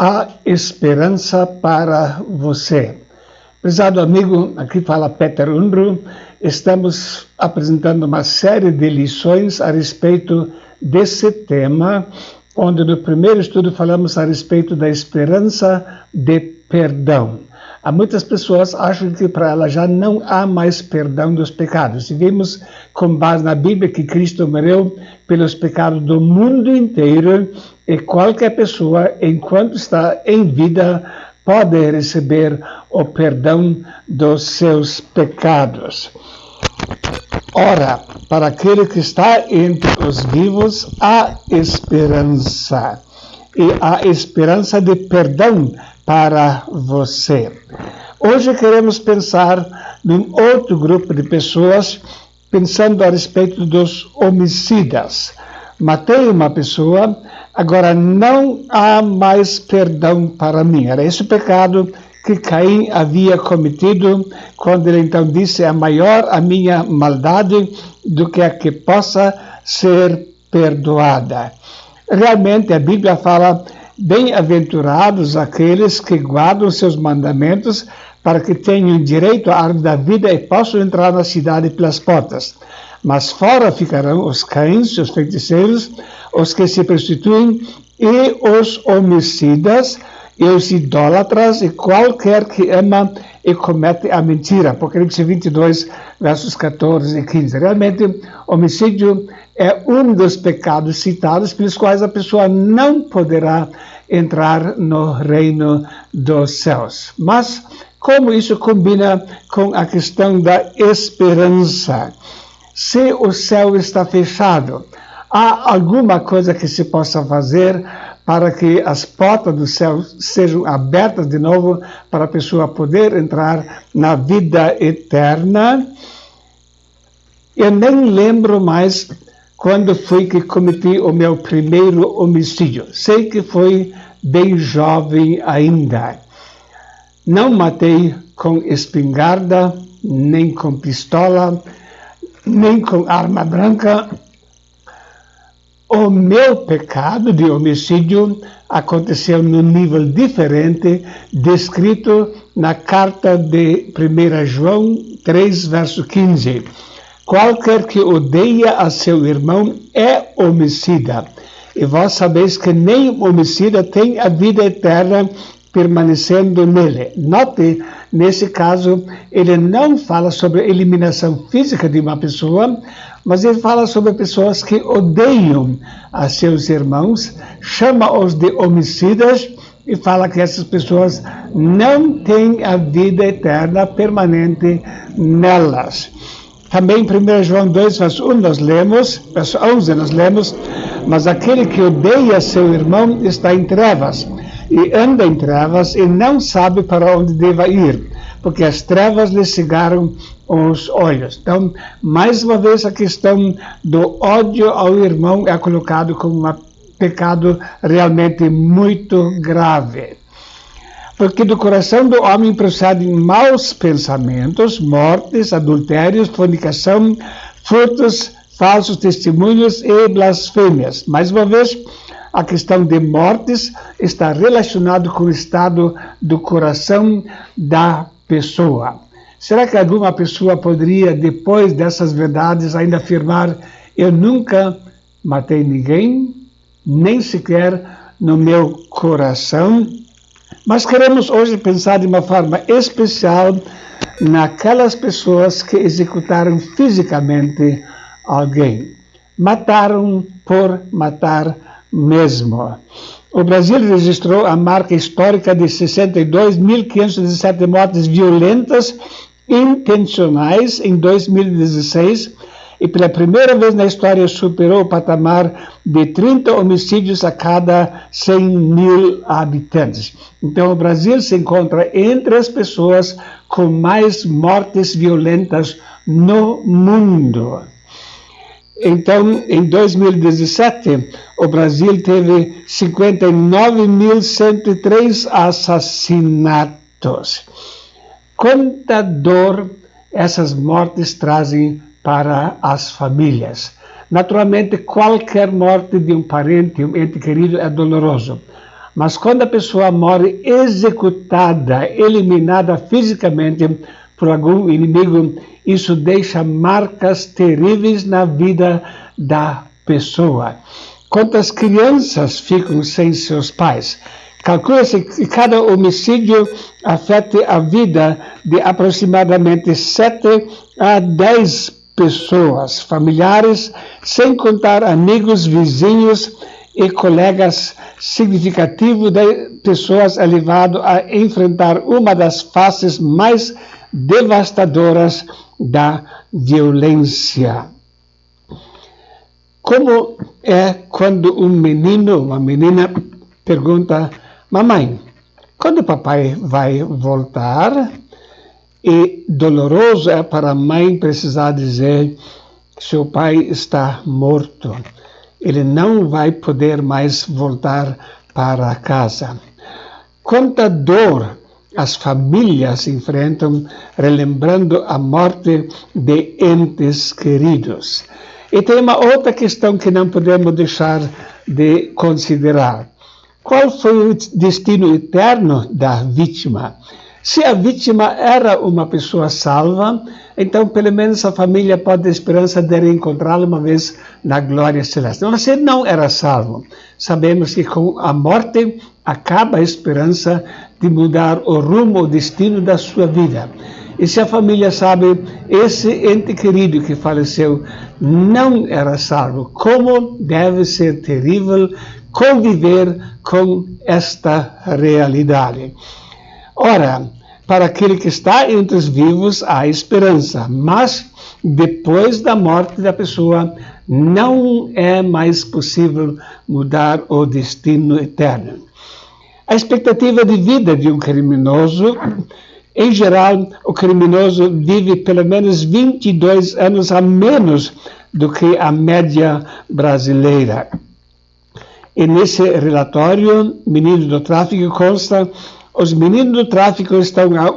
Há esperança para você. Prezado amigo, aqui fala Peter Unruh. Estamos apresentando uma série de lições a respeito desse tema, onde no primeiro estudo falamos a respeito da esperança de perdão. Há muitas pessoas que acham que para elas já não há mais perdão dos pecados. E vimos com base na Bíblia que Cristo morreu pelos pecados do mundo inteiro e qualquer pessoa, enquanto está em vida, pode receber o perdão dos seus pecados. Ora, para aquele que está entre os vivos, há esperança. E há esperança de perdão para você. Hoje queremos pensar num outro grupo de pessoas, pensando a respeito dos homicidas. Matei uma pessoa, agora não há mais perdão para mim. Era esse o pecado que Caim havia cometido, quando ele então disse: é maior a minha maldade do que a que possa ser perdoada. Realmente a Bíblia fala: bem-aventurados aqueles que guardam seus mandamentos, para que tenham direito à árvore da vida e possam entrar na cidade pelas portas. Mas fora ficarão os cães, os feiticeiros, os que se prostituem e os homicidas e os idólatras e qualquer que ama e comete a mentira. Apocalipse 22, versos 14 e 15. Realmente, homicídio é um dos pecados citados pelos quais a pessoa não poderá entrar no reino dos céus. Mas como isso combina com a questão da esperança? Se o céu está fechado, há alguma coisa que se possa fazer para que as portas do céu sejam abertas de novo para a pessoa poder entrar na vida eterna? Eu nem lembro mais quando foi que cometi o meu primeiro homicídio. Sei que foi bem jovem ainda. Não matei com espingarda, nem com pistola, nem com arma branca. O meu pecado de homicídio aconteceu num nível diferente, descrito na carta de 1 João 3, verso 15. Qualquer que odeia a seu irmão é homicida. E vós sabeis que nem o homicida tem a vida eterna permanecendo nele. Note, nesse caso, ele não fala sobre a eliminação física de uma pessoa, mas ele fala sobre pessoas que odeiam a seus irmãos, chama-os de homicidas e fala que essas pessoas não têm a vida eterna permanente nelas. Também em 1 João 2, verso 1, verso 11, nós lemos: mas aquele que odeia seu irmão está em trevas, e anda em trevas e não sabe para onde deva ir, porque as trevas lhe cegaram os olhos. Então, mais uma vez, a questão do ódio ao irmão é colocado como um pecado realmente muito grave. Porque do coração do homem procedem maus pensamentos, mortes, adultérios, fornicação, furtos, falsos testemunhos e blasfêmias. Mais uma vez, a questão de mortes está relacionada com o estado do coração da pessoa. Será que alguma pessoa poderia, depois dessas verdades, ainda afirmar: eu nunca matei ninguém, nem sequer no meu coração? Mas queremos hoje pensar de uma forma especial naquelas pessoas que executaram fisicamente alguém. Mataram por matar mesmo. O Brasil registrou a marca histórica de 62.517 mortes violentas intencionais em 2016 e pela primeira vez na história superou o patamar de 30 homicídios a cada 100 mil habitantes. Então o Brasil se encontra entre as pessoas com mais mortes violentas no mundo. Então, em 2017, o Brasil teve 59.103 assassinatos. Quanta dor essas mortes trazem para as famílias. Naturalmente, qualquer morte de um parente, um ente querido, é doloroso. Mas quando a pessoa morre executada, eliminada fisicamente por algum inimigo, isso deixa marcas terríveis na vida da pessoa. Quantas crianças ficam sem seus pais? Calcula-se que cada homicídio afeta a vida de aproximadamente 7 a 10 pessoas, familiares, sem contar amigos, vizinhos e colegas. Significativo de pessoas é levado a enfrentar uma das faces mais devastadoras da violência. Como é quando um menino, uma menina, pergunta: mamãe, quando o papai vai voltar? E doloroso é para a mãe precisar dizer que seu pai está morto. Ele não vai poder mais voltar para casa. Quanta dor as famílias enfrentam relembrando a morte de entes queridos. E tem uma outra questão que não podemos deixar de considerar. Qual foi o destino eterno da vítima? Se a vítima era uma pessoa salva, então pelo menos a família pode ter esperança de reencontrá-la uma vez na glória celeste. Mas se não era salvo, sabemos que com a morte acaba a esperança de mudar o rumo, o destino da sua vida. E se a família sabe, esse ente querido que faleceu não era salvo, como deve ser terrível conviver com esta realidade. Ora, para aquele que está entre os vivos há esperança, mas depois da morte da pessoa não é mais possível mudar o destino eterno. A expectativa de vida de um criminoso, em geral, o criminoso vive pelo menos 22 anos a menos do que a média brasileira. E nesse relatório, Meninos do Tráfico, consta: os meninos do tráfico estão a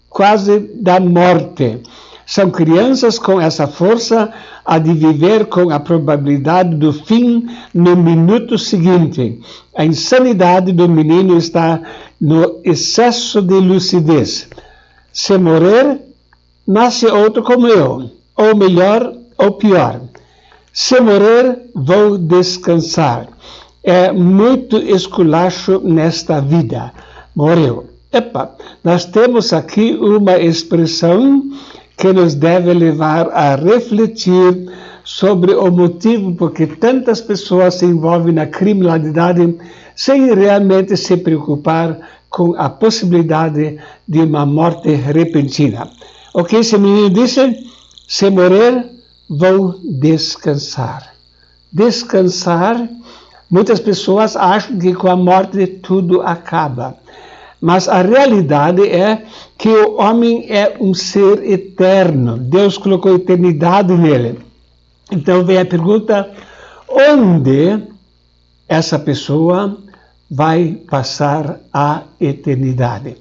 quase da morte. São crianças com essa força a de viver com a probabilidade do fim no minuto seguinte. A insanidade do menino está no excesso de lucidez. Se morrer, nasce outro como eu, ou melhor, ou pior. Se morrer, vou descansar. É muito esculacho nesta vida. Morreu. Nós temos aqui uma expressão que nos deve levar a refletir sobre o motivo por que tantas pessoas se envolvem na criminalidade sem realmente se preocupar com a possibilidade de uma morte repentina. O que esse menino disse? Se morrer, vou descansar. Descansar. Muitas pessoas acham que com a morte tudo acaba. Mas a realidade é que o homem é um ser eterno. Deus colocou eternidade nele. Então vem a pergunta: onde essa pessoa vai passar a eternidade?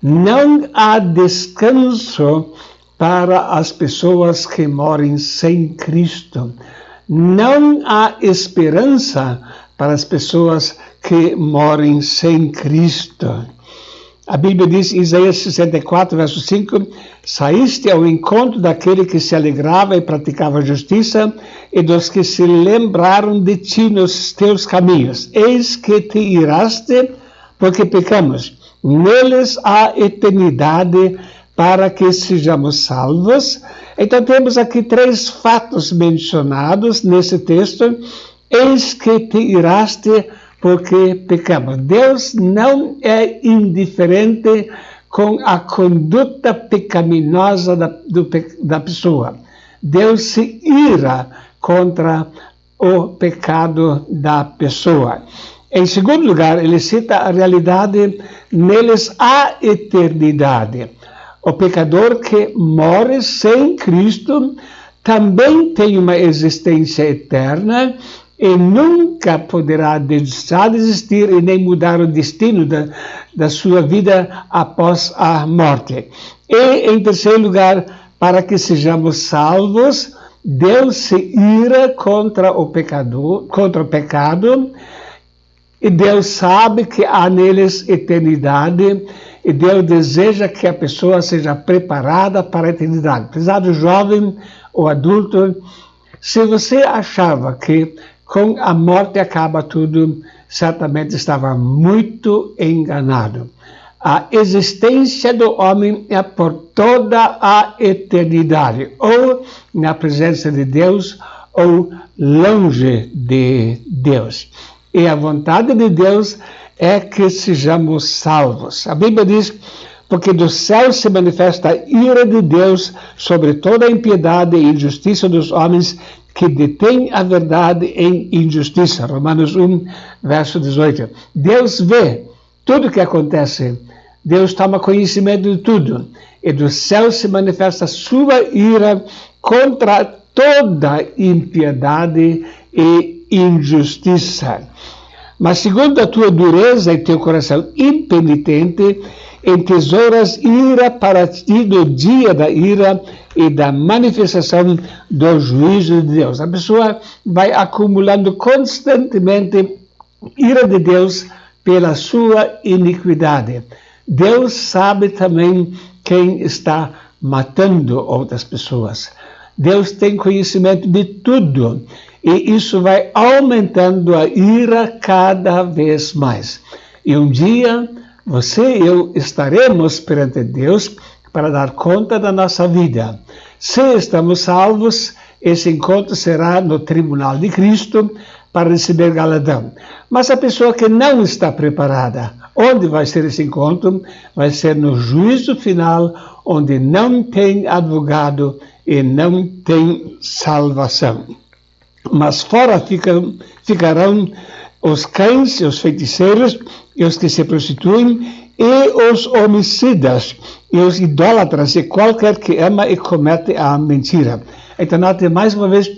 Não há descanso para as pessoas que morrem sem Cristo. Não há esperança para as pessoas que morrem sem Cristo. A Bíblia diz em Isaías 64, verso 5, saíste ao encontro daquele que se alegrava e praticava justiça e dos que se lembraram de ti nos teus caminhos. Eis que te iraste porque pecamos. Neles há eternidade para que sejamos salvos. Então temos aqui 3 fatos mencionados nesse texto. Eis que te iraste porque pecamos. Deus não é indiferente com a conduta pecaminosa da pessoa. Deus se ira contra o pecado da pessoa. Em segundo lugar, ele cita a realidade: neles há eternidade. O pecador que morre sem Cristo também tem uma existência eterna e nunca poderá deixar de existir e nem mudar o destino da sua vida após a morte. E, em terceiro lugar, para que sejamos salvos, Deus se ira contra o pecado E Deus sabe que há neles eternidade, e Deus deseja que a pessoa seja preparada para a eternidade. Prezado jovem ou adulto, se você achava que com a morte acaba tudo, certamente estava muito enganado. A existência do homem é por toda a eternidade, ou na presença de Deus, ou longe de Deus. E a vontade de Deus é que sejamos salvos. A Bíblia diz, porque do céu se manifesta a ira de Deus sobre toda a impiedade e injustiça dos homens que detêm a verdade em injustiça. Romanos 1, verso 18. Deus vê tudo o que acontece. Deus toma conhecimento de tudo. E do céu se manifesta a sua ira contra toda impiedade e injustiça. Mas segundo a tua dureza e teu coração impenitente, entesouras ira para ti do dia da ira e da manifestação do juízo de Deus. A pessoa vai acumulando constantemente ira de Deus pela sua iniquidade. Deus sabe também quem está matando outras pessoas. Deus tem conhecimento de tudo. E isso vai aumentando a ira cada vez mais. E um dia, você e eu estaremos perante Deus para dar conta da nossa vida. Se estamos salvos, esse encontro será no tribunal de Cristo para receber galardão. Mas a pessoa que não está preparada, onde vai ser esse encontro? Vai ser no juízo final, onde não tem advogado e não tem salvação. Mas fora ficarão os cães, os feiticeiros, e os que se prostituem, e os homicidas, e os idólatras, e qualquer que ama e comete a mentira. Então, note mais uma vez,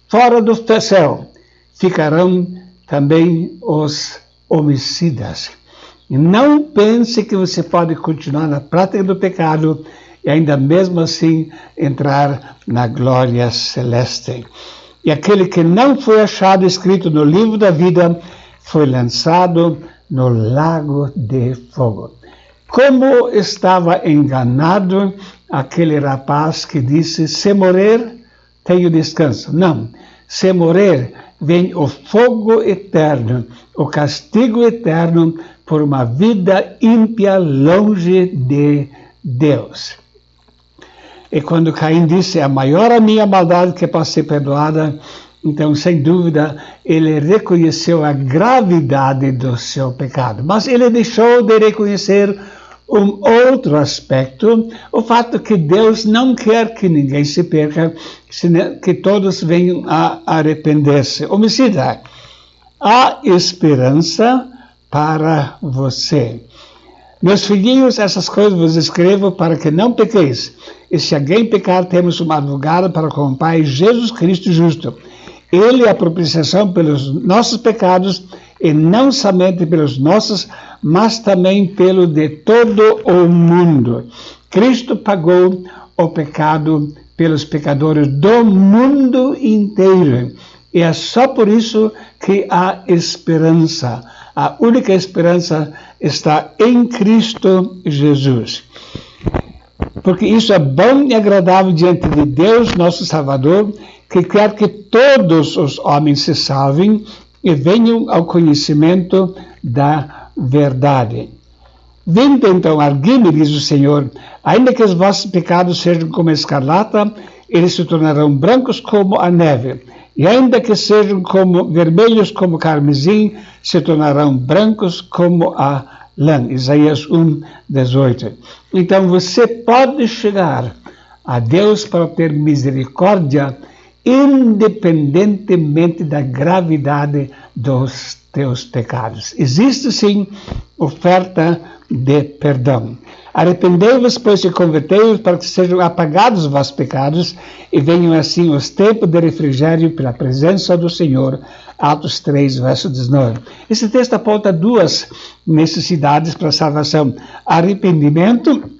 fora do céu ficarão também os homicidas. E não pense que você pode continuar na prática do pecado e ainda mesmo assim entrar na glória celeste. E aquele que não foi achado escrito no livro da vida foi lançado no lago de fogo. Como estava enganado aquele rapaz que disse, se morrer, tenho descanso. Não, se morrer, vem o fogo eterno, o castigo eterno por uma vida ímpia longe de Deus. E quando Caim disse, é maior a minha maldade que pode ser perdoada, então, sem dúvida, ele reconheceu a gravidade do seu pecado. Mas ele deixou de reconhecer um outro aspecto, o fato que Deus não quer que ninguém se perca, que todos venham a arrepender-se. Homicida, há esperança para você. Meus filhinhos, essas coisas vos escrevo para que não pequeis. E se alguém pecar, temos um advogado para com o Pai, Jesus Cristo justo. Ele é a propiciação pelos nossos pecados, e não somente pelos nossos, mas também pelo de todo o mundo. Cristo pagou o pecado pelos pecadores do mundo inteiro. E é só por isso que há esperança. A única esperança está em Cristo Jesus. Porque isso é bom e agradável diante de Deus, nosso Salvador, que quer que todos os homens se salvem e venham ao conhecimento da verdade. Vinde então, argui-me, diz o Senhor, ainda que os vossos pecados sejam como escarlata, eles se tornarão brancos como a neve. E ainda que sejam como vermelhos como carmesim, se tornarão brancos como a lã. Isaías 1, 18. Então você pode chegar a Deus para ter misericórdia, independentemente da gravidade dos teus pecados. Existe sim oferta de perdão. Arrependei-vos, pois, e convertei-vos para que sejam apagados os vossos pecados e venham assim os tempos de refrigério pela presença do Senhor. Atos 3, verso 19. Esse texto aponta duas necessidades para a salvação: arrependimento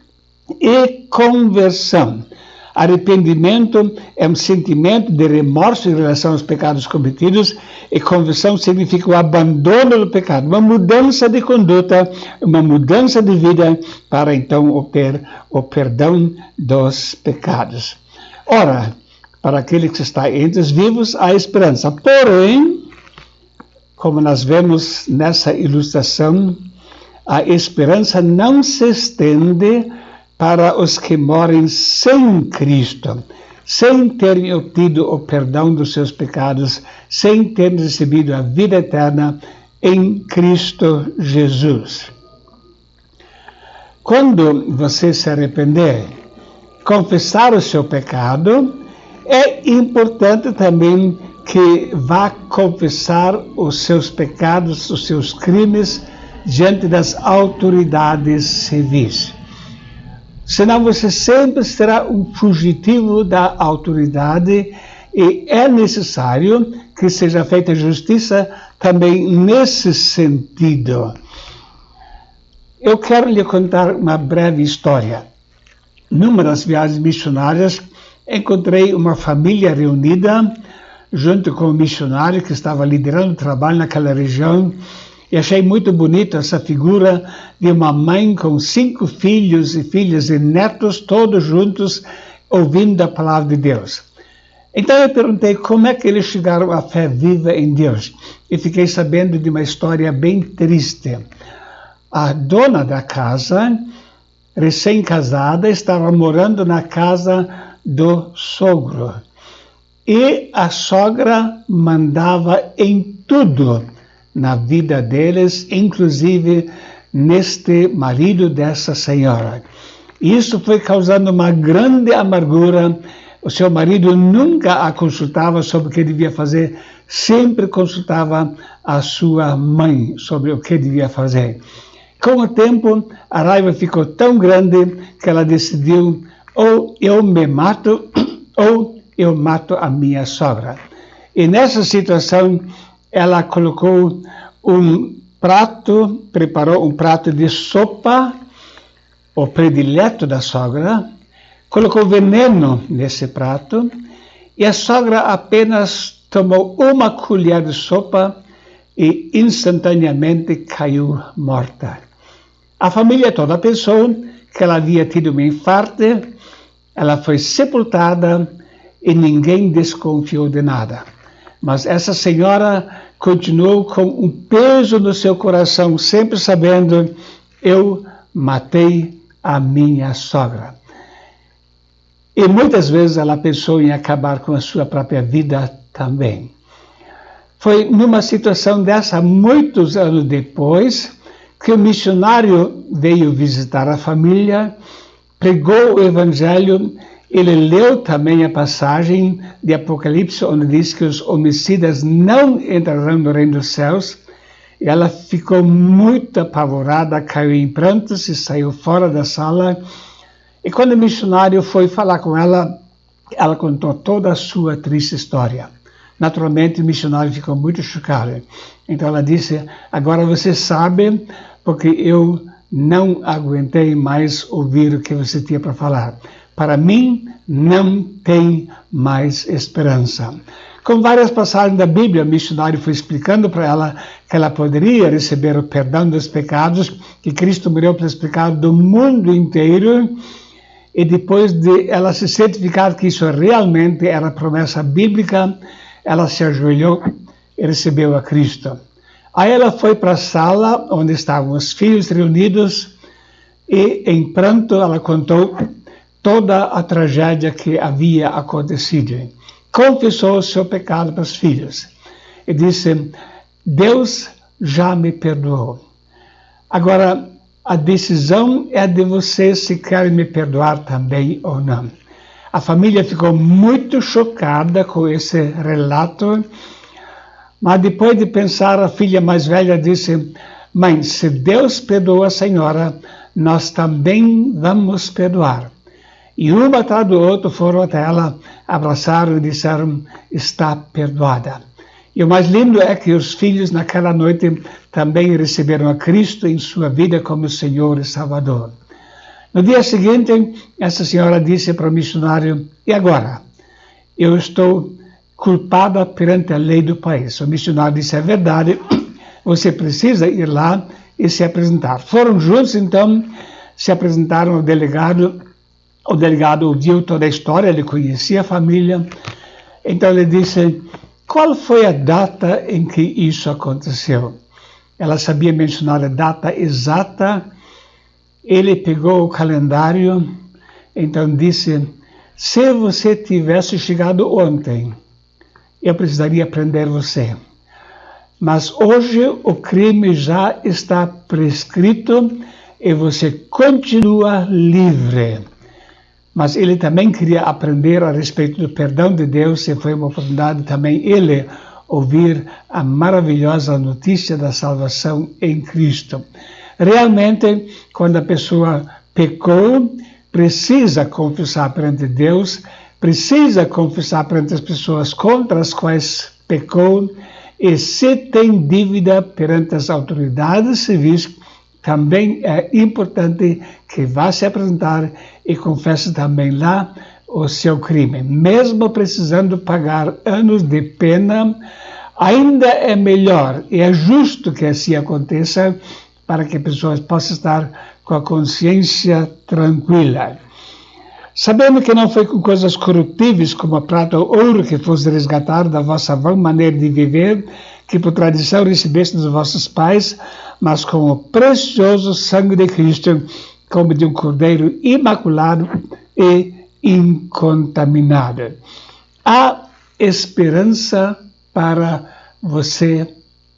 e conversão. Arrependimento é um sentimento de remorso em relação aos pecados cometidos, e conversão significa o abandono do pecado, uma mudança de conduta, uma mudança de vida para então obter o perdão dos pecados. Ora, para aquele que está entre os vivos, há esperança. Porém, como nós vemos nessa ilustração, a esperança não se estende para os que morrem sem Cristo, sem terem obtido o perdão dos seus pecados, sem terem recebido a vida eterna em Cristo Jesus. Quando você se arrepender, confessar o seu pecado, é importante também que vá confessar os seus pecados, os seus crimes, diante das autoridades civis. Senão você sempre será um fugitivo da autoridade, e é necessário que seja feita justiça também nesse sentido. Eu quero lhe contar uma breve história. Numa das viagens missionárias, encontrei uma família reunida junto com o missionário que estava liderando o trabalho naquela região, e achei muito bonita essa figura de uma mãe com 5 filhos e filhas e netos, todos juntos, ouvindo a palavra de Deus. Então eu perguntei como é que eles chegaram à fé viva em Deus, e fiquei sabendo de uma história bem triste. A dona da casa, recém-casada, estava morando na casa do sogro, e a sogra mandava em tudo na vida deles, inclusive neste marido dessa senhora. Isso foi causando uma grande amargura. O seu marido nunca a consultava sobre o que devia fazer, sempre consultava a sua mãe sobre o que devia fazer. Com o tempo, a raiva ficou tão grande que ela decidiu: ou eu me mato, ou eu mato a minha sogra. E nessa situação, ela colocou preparou um prato de sopa, o predileto da sogra, colocou veneno nesse prato, e a sogra apenas tomou uma colher de sopa e instantaneamente caiu morta. A família toda pensou que ela havia tido um infarto, ela foi sepultada e ninguém desconfiou de nada. Mas essa senhora continuou com um peso no seu coração, sempre sabendo: eu matei a minha sogra. E muitas vezes ela pensou em acabar com a sua própria vida também. Foi numa situação dessa, muitos anos depois, que o missionário veio visitar a família, pregou o evangelho. Ele leu também a passagem de Apocalipse, onde diz que os homicidas não entrarão no reino dos céus. E ela ficou muito apavorada, caiu em prantos e saiu fora da sala. E quando o missionário foi falar com ela, ela contou toda a sua triste história. Naturalmente, o missionário ficou muito chocado. Então ela disse: agora você sabe, porque eu não aguentei mais ouvir o que você tinha para falar. Para mim, não tem mais esperança. Com várias passagens da Bíblia, o missionário foi explicando para ela que ela poderia receber o perdão dos pecados, que Cristo morreu pelos pecados do mundo inteiro, e depois de ela se certificar que isso realmente era promessa bíblica, ela se ajoelhou e recebeu a Cristo. Aí ela foi para a sala onde estavam os filhos reunidos, e em pranto ela contou toda a tragédia que havia acontecido. Confessou o seu pecado para os filhos e disse: Deus já me perdoou. Agora, a decisão é de vocês se querem me perdoar também ou não. A família ficou muito chocada com esse relato, mas depois de pensar, a filha mais velha disse: mãe, se Deus perdoou a senhora, nós também vamos perdoar. E um atrás do outro foram até ela, abraçaram e disseram: está perdoada. E o mais lindo é que os filhos naquela noite também receberam a Cristo em sua vida como Senhor e Salvador. No dia seguinte, essa senhora disse para o missionário: e agora? Eu estou culpada perante a lei do país. O missionário disse: é verdade, você precisa ir lá e se apresentar. Foram juntos, então, se apresentaram ao delegado. O delegado ouviu toda a história, ele conhecia a família. Então ele disse: qual foi a data em que isso aconteceu? Ela sabia mencionar a data exata. Ele pegou o calendário, então disse: se você tivesse chegado ontem, eu precisaria prender você. Mas hoje o crime já está prescrito e você continua livre. Mas ele também queria aprender a respeito do perdão de Deus, e foi uma oportunidade também ele ouvir a maravilhosa notícia da salvação em Cristo. Realmente, quando a pessoa pecou, precisa confessar perante Deus, precisa confessar perante as pessoas contra as quais pecou, e se tem dívida perante as autoridades civis, também é importante que vá se apresentar e confesse também lá o seu crime. Mesmo precisando pagar anos de pena, ainda é melhor e é justo que assim aconteça, para que pessoas possam estar com a consciência tranquila. Sabendo que não foi com coisas corruptíveis como a prata ou ouro que fosse resgatado da vossa vã maneira de viver, que por tradição recebeste dos vossos pais, mas com o precioso sangue de Cristo, como de um cordeiro imaculado e incontaminado. Há esperança para você,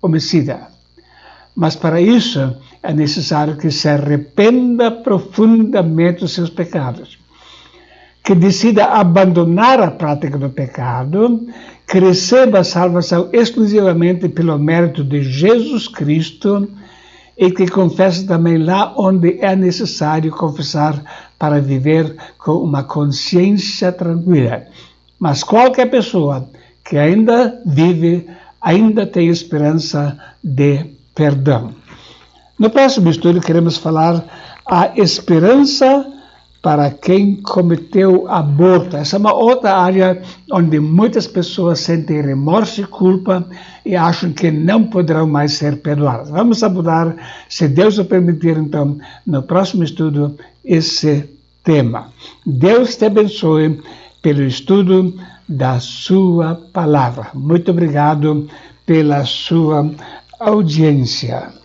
homicida. Mas para isso é necessário que se arrependa profundamente dos seus pecados, que decida abandonar a prática do pecado, que receba a salvação exclusivamente pelo mérito de Jesus Cristo e que confesse também lá onde é necessário confessar para viver com uma consciência tranquila. Mas qualquer pessoa que ainda vive, ainda tem esperança de perdão. No próximo estudo queremos falar a esperança para quem cometeu aborto. Essa é uma outra área onde muitas pessoas sentem remorso e culpa e acham que não poderão mais ser perdoadas. Vamos abordar, se Deus o permitir, então, no próximo estudo, esse tema. Deus te abençoe pelo estudo da sua palavra. Muito obrigado pela sua audiência.